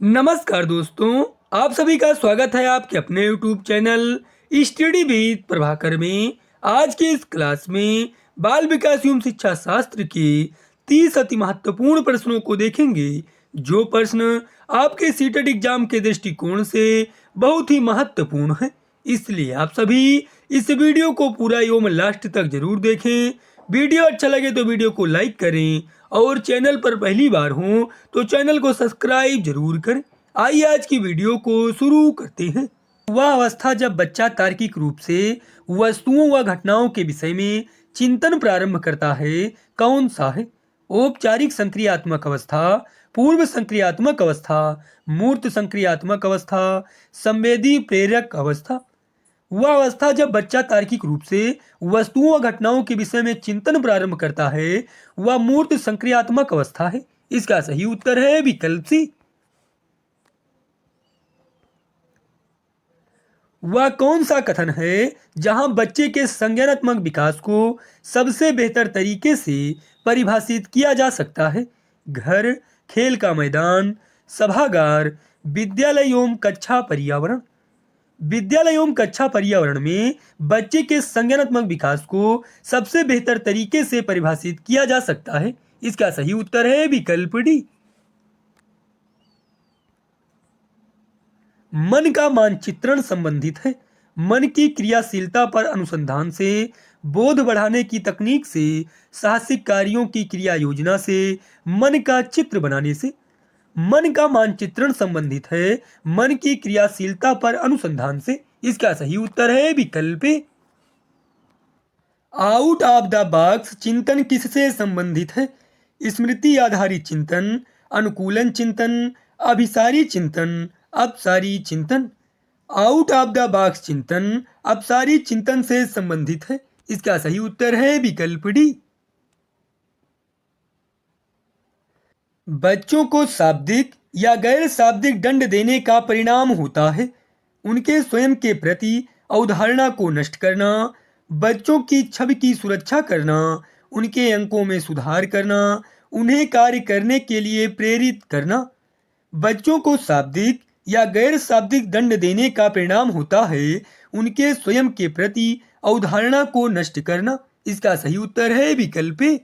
नमस्कार दोस्तों, आप सभी का स्वागत है आपके अपने YouTube channel study with Prabhakar में। आज के इस क्लास में बाल विकास एवं शिक्षा शास्त्र के 30 अति महत्वपूर्ण प्रश्नों को देखेंगे, जो प्रश्न आपके सीटेट एग्जाम के दृष्टिकोण से बहुत ही महत्वपूर्ण है। इसलिए आप सभी इस वीडियो को पूरा एवं लास्ट तक जरूर देखें। वीडियो अच्छा लगे तो वीडियो को लाइक करें और चैनल पर पहली बार हो तो चैनल को सब्सक्राइब जरूर करें। आइए आज की वीडियो को शुरू करते हैं। वह अवस्था जब बच्चा तार्किक रूप से वस्तुओं व घटनाओं के विषय में चिंतन प्रारंभ करता है, कौन सा है? औपचारिक संक्रियात्मक अवस्था, पूर्व संक्रियात्मक अवस्था, मूर्त संक्रियात्मक अवस्था, संवेदी प्रेरक अवस्था। वह अवस्था जब बच्चा तार्किक रूप से वस्तुओं और घटनाओं के विषय में चिंतन प्रारंभ करता है, वह मूर्त संक्रियात्मक अवस्था है। इसका सही उत्तर है विकल्प सी। वह कौन सा कथन है जहां बच्चे के संज्ञानात्मक विकास को सबसे बेहतर तरीके से परिभाषित किया जा सकता है? घर, खेल का मैदान, सभागार, विद्यालय एवं कक्षा पर्यावरण। विद्यालय एवं कक्षा पर्यावरण में बच्चे के संज्ञानात्मक विकास को सबसे बेहतर तरीके से परिभाषित किया जा सकता है। इसका सही उत्तर है विकल्प डी। मन का मानचित्रण संबंधित है। मन की क्रियाशीलता पर अनुसंधान से, बोध बढ़ाने की तकनीक से, साहसिक कार्यों की क्रिया योजना से, मन का चित्र बनाने से। मन का मानचित्रण संबंधित है मन की क्रियाशीलता पर अनुसंधान से। इसका सही उत्तर है विकल्प ए। आउट ऑफ द बॉक्स चिंतन किससे संबंधित है? स्मृति आधारित चिंतन, अनुकूलन चिंतन, अभिसारी चिंतन, अपसारी चिंतन। आउट ऑफ द बॉक्स चिंतन अपसारी चिंतन से संबंधित है। इसका सही उत्तर है विकल्प डी। बच्चों को शाब्दिक या गैर शाब्दिक दंड देने का परिणाम होता है उनके स्वयं के प्रति अवधारणा को नष्ट करना, बच्चों की छवि की सुरक्षा करना, उनके अंकों में सुधार करना, उन्हें कार्य करने के लिए प्रेरित करना। बच्चों को शाब्दिक या गैर शाब्दिक दंड देने का परिणाम होता है उनके स्वयं के प्रति अवधारणा को नष्ट करना। इसका सही उत्तर है विकल्प ए।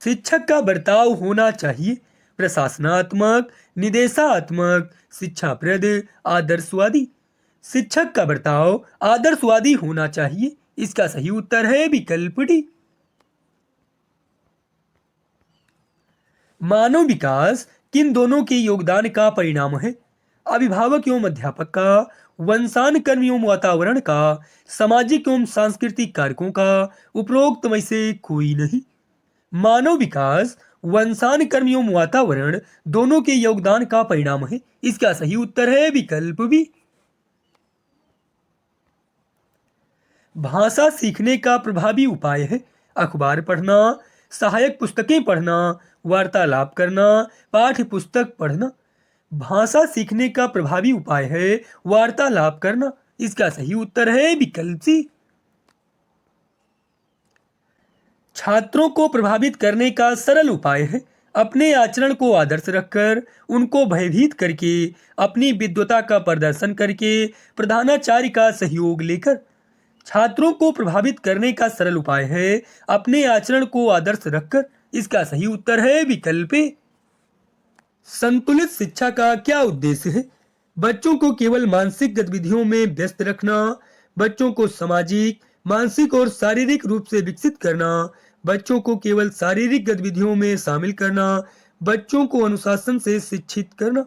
शिक्षक का बर्ताव होना चाहिए प्रशासनात्मक, निदेशात्मक, शिक्षाप्रद, आदर्शवादी। शिक्षक का बर्ताव आदर्शवादी होना चाहिए। इसका सही उत्तर है विकल्प डी। मानव विकास किन दोनों के योगदान का परिणाम है? अभिभावक एवं अध्यापक का, वंशानुक्रम एवं वातावरण का, सामाजिक एवं सांस्कृतिक कारकों का, उपरोक्त में से कोई नहीं। मानव विकास वंशानुक्रम एवं वातावरण दोनों के योगदान का परिणाम है। इसका सही उत्तर है विकल्प बी। भाषा सीखने का प्रभावी उपाय है अखबार पढ़ना, सहायक पुस्तकें पढ़ना, वार्तालाप करना, पाठ्य पुस्तक पढ़ना। भाषा सीखने का प्रभावी उपाय है वार्तालाप करना। इसका सही उत्तर है विकल्प सी। छात्रों को प्रभावित करने का सरल उपाय है अपने आचरण को आदर्श रखकर, उनको भयभीत करके, अपनी विद्वता का प्रदर्शन करके, प्रधानाचार्य का सहयोग लेकर। छात्रों को प्रभावित करने का सरल उपाय है अपने आचरण को आदर्श रखकर। इसका सही उत्तर है विकल्प ए। संतुलित शिक्षा का क्या उद्देश्य है? बच्चों को केवल मानसिक गतिविधियों में व्यस्त रखना, बच्चों को सामाजिक, मानसिक और शारीरिक रूप से विकसित करना, बच्चों को केवल शारीरिक गतिविधियों में शामिल करना, बच्चों को अनुशासन से शिक्षित करना।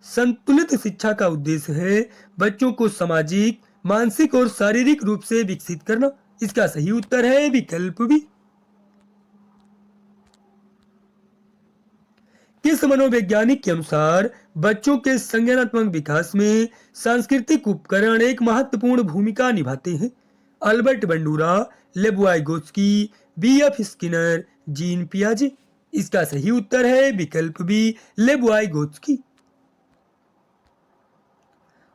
संतुलित शिक्षा का उद्देश्य है बच्चों को सामाजिक, मानसिक और शारीरिक रूप से विकसित करना। इसका सही उत्तर है विकल्प बी। किस मनोवैज्ञानिक के अनुसार बच्चों के संज्ञानात्मक विकास में सांस्कृतिक उपकरण एक महत्वपूर्ण भूमिका निभाते हैं? Albert Bandura, Lev Vygotsky, B F. Skinner, Jean पियाजे। इसका सही उत्तर है विकल्प बी, लेबुआइगोस्की।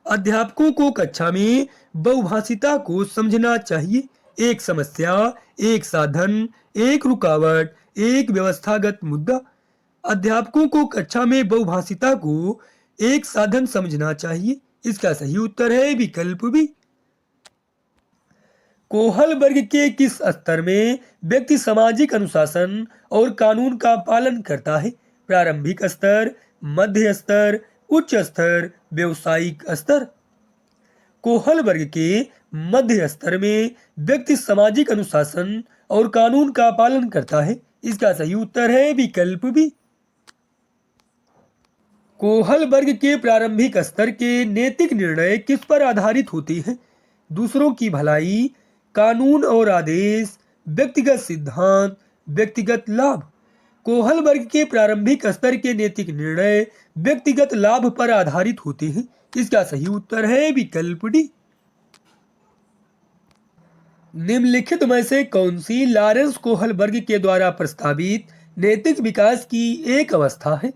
अध्यापकों को कक्षा में बहुभाषिता को समझना चाहिए। एक समस्या, एक साधन, एक रुकावट, एक व्यवस्थागत मुद्दा। अध्यापकों को कक्षा में बहुभाषिता को एक साधन समझना चाहिए। इसका सही उत्तर है विकल्प बी। कोहल वर्ग के किस स्तर में व्यक्ति सामाजिक अनुशासन और कानून का पालन करता है? प्रारंभिक स्तर, मध्य स्तर, उच्च स्तर, व्यावसायिक स्तर। कोहल वर्ग के मध्य स्तर में व्यक्ति सामाजिक अनुशासन और कानून का पालन करता है। इसका सही उत्तर है विकल्प बी। कोहल वर्ग के प्रारंभिक स्तर के नैतिक निर्णय किस पर आधारित होते हैं? दूसरों की भलाई, कानून और आदेश, व्यक्तिगत सिद्धांत, व्यक्तिगत लाभ। कोहल वर्ग के प्रारंभिक स्तर के नैतिक निर्णय व्यक्तिगत लाभ पर आधारित होते हैं। इसका सही उत्तर है विकल्प डी। निम्नलिखित में से कौन सी लॉरेंस कोहल वर्ग के द्वारा प्रस्तावित नैतिक विकास की एक अवस्था है?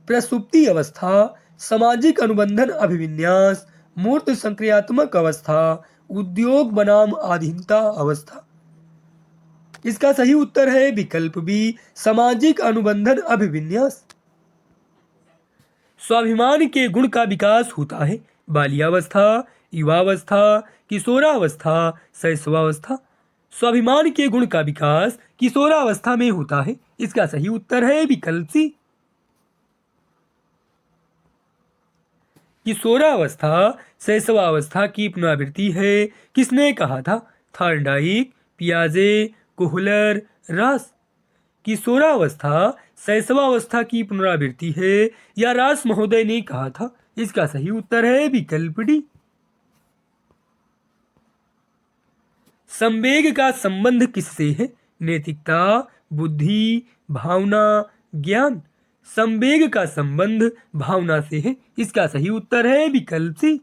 प्रसुप्ति अवस्था, सामाजिक अनुबंधन अभिविन्यास, मूर्त संक्रियात्मक अवस्था, उद्योग बनाम अधीनता अवस्था। इसका सही उत्तर है विकल्प बी, सामाजिक अनुबंधन अभिविन्यास। स्वाभिमान के गुण का विकास होता है बाल्यावस्था, युवावस्था, किशोरावस्था, शैशवावस्था। स्वाभिमान के गुण का विकास किशोरावस्था में होता है। इसका सही उत्तर है विकल्प सी। किशोरावस्था शैशवावस्था की पुनरावृत्ति है। किसने कहा था? थॉर्नडाइक, पियाजे, कोहलर, रास। किशोरावस्था शैशवावस्था की पुनरावृत्ति है या रास महोदय ने कहा था। इसका सही उत्तर है विकल्प डी। संवेग का संबंध किससे है? नैतिकता, बुद्धि, भावना, ज्ञान। संवेग का संबंध भावना से है। इसका सही उत्तर है विकल्प सी।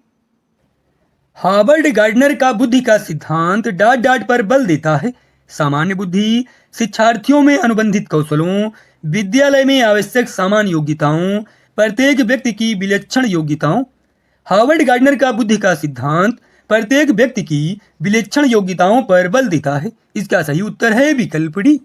हार्वर्ड गार्डनर का बुद्धि का सिद्धांत डाट डाट पर बल देता है। सामान्य बुद्धि, शिक्षार्थियों में अनुबंधित कौशलों, विद्यालय में आवश्यक सामान्य योग्यताओं, प्रत्येक व्यक्ति की विलक्षण योग्यताओं। हार्वर्ड गार्डनर का बुद्धि का सिद्धांत प्रत्येक व्यक्ति की विलक्षण योग्यताओं पर बल देता है। इसका सही उत्तर है विकल्प डी।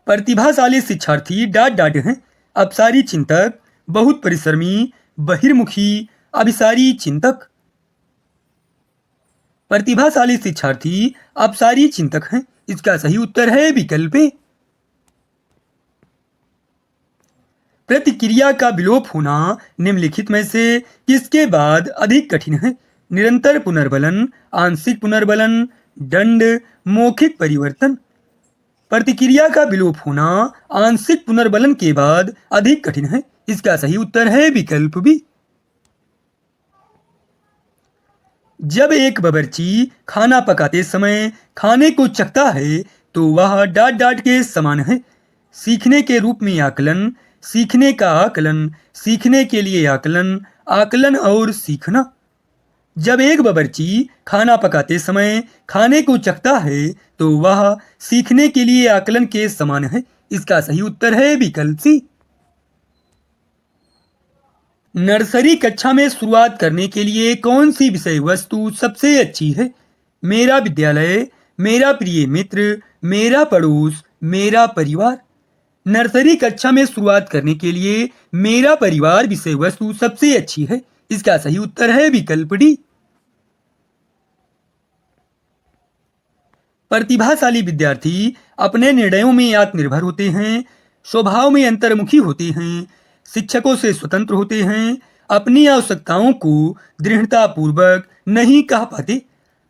प्रतिभाशाली शिक्षार्थी डाट डाट हैं। अपसारी चिंतक, बहुत परिश्रमी, बहिर्मुखी, अभिसारी चिंतक। प्रतिभाशाली शिक्षार्थी अपसारी चिंतक हैं। इसका सही उत्तर है विकल्प ए। प्रतिक्रिया का विलोप होना निम्नलिखित में से किसके बाद अधिक कठिन है? निरंतर पुनर्बलन, आंशिक पुनर्बलन, दंड, मौखिक परिवर्तन। प्रतिक्रिया का विलोप होना आंशिक पुनर्बलन के बाद अधिक कठिन है। इसका सही उत्तर है विकल्प बी। जब एक बावर्ची खाना पकाते समय खाने को चखता है तो वह डाट डाट के समान है। सीखने के रूप में आकलन, सीखने का आकलन, सीखने के लिए आकलन, आकलन और सीखना। जब एक बावर्ची खाना पकाते समय खाने को चखता है तो वह सीखने के लिए आकलन के समान है। इसका सही उत्तर है विकल्प सी। नर्सरी कक्षा में शुरुआत करने के लिए कौन सी विषय वस्तु सबसे अच्छी है? मेरा विद्यालय, मेरा प्रिय मित्र, मेरा पड़ोस, मेरा परिवार। नर्सरी कक्षा में शुरुआत करने के लिए मेरा परिवार विषय वस्तु सबसे अच्छी है। इसका सही उत्तर है विकल्प डी। प्रतिभाशाली विद्यार्थी अपने निर्णयों में आत्मनिर्भर होते हैं, स्वभाव में अंतर्मुखी होते हैं, शिक्षकों से स्वतंत्र होते हैं, अपनी आवश्यकताओं को दृढ़तापूर्वक नहीं कह पाते।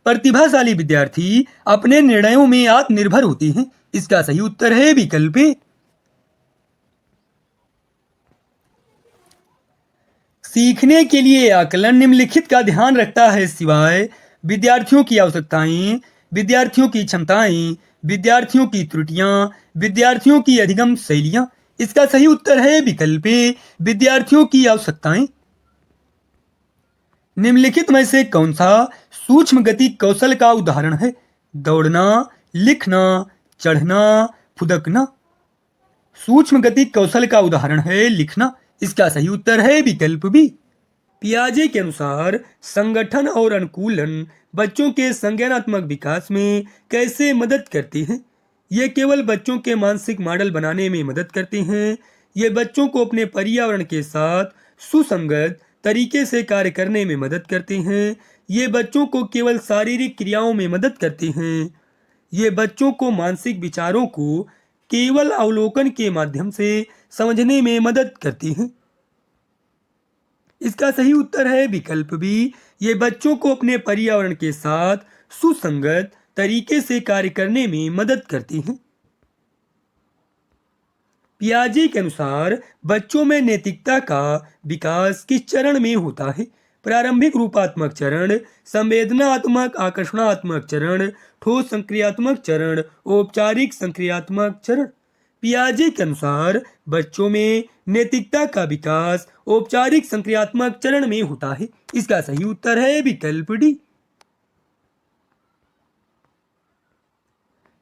प्रतिभाशाली विद्यार्थी अपने निर्णयों में आत्मनिर्भर होते हैं। इसका सही उत्तर है विकल्प ए। सीखने के लिए आकलन निम्नलिखित का ध्यान रखता है सिवाय विद्यार्थियों की आवश्यकताएं, विद्यार्थियों की क्षमताएं, विद्यार्थियों की त्रुटियां, विद्यार्थियों की अधिगम शैलियां। इसका सही उत्तर है विकल्प ए, विद्यार्थियों की आवश्यकताएं। निम्नलिखित में से कौन सा सूक्ष्म गति कौशल का उदाहरण है? दौड़ना, लिखना, चढ़ना, फुदकना। सूक्ष्म गति कौशल का उदाहरण है लिखना। इसका सही उत्तर है विकल्प बी। पियाजे के अनुसार संगठन और अनुकूलन बच्चों के संज्ञानात्मक विकास में कैसे मदद करते हैं? ये केवल बच्चों के मानसिक मॉडल बनाने में मदद करते हैं। ये बच्चों को अपने पर्यावरण के साथ सुसंगत तरीके से कार्य करने में मदद करते हैं। ये बच्चों को केवल शारीरिक क्रियाओं में मदद करते हैं। ये बच्चों को मानसिक विचारों को केवल अवलोकन के माध्यम से समझने में मदद करती हैं। इसका सही उत्तर है विकल्प बी। ये बच्चों को अपने पर्यावरण के साथ सुसंगत तरीके से कार्य करने में मदद करती हैं। पियाजे के अनुसार बच्चों में नैतिकता का विकास किस चरण में होता है? प्रारंभिक रूपात्मक चरण, संवेदनात्मक आकर्षणात्मक चरण, ठोस संक्रियात्मक चरण, औपचारिक संक्रियात्मक चरण। पियाजे के अनुसार बच्चों में नैतिकता का विकास औपचारिक संक्रियात्मक चरण में होता है। इसका सही उत्तर है विकल्प डी।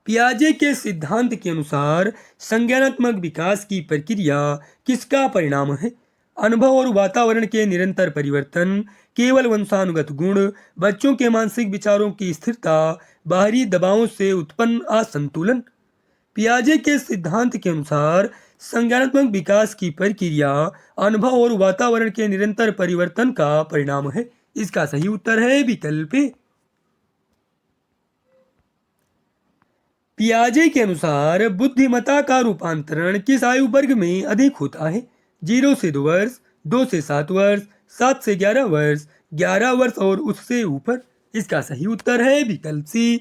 पियाजे के सिद्धांत के अनुसार संज्ञानात्मक विकास की प्रक्रिया किसका परिणाम है? अनुभव और वातावरण के निरंतर परिवर्तन, केवल वंशानुगत गुण, बच्चों के मानसिक विचारों की स्थिरता, बाहरी दबावों से उत्पन्न असंतुलन। पियाजे के सिद्धांत के अनुसार संज्ञानात्मक विकास की प्रक्रिया अनुभव और वातावरण के निरंतर परिवर्तन का परिणाम है। इसका सही उत्तर है विकल्प ए। पियाजे के अनुसार बुद्धिमत्ता का रूपांतरण किस आयु वर्ग में अधिक होता है? 0 से 2 वर्ष, 2 से 7 वर्ष, 7 से 11 वर्ष, 11 वर्ष और उससे ऊपर। इसका सही उत्तर है विकल्प सी।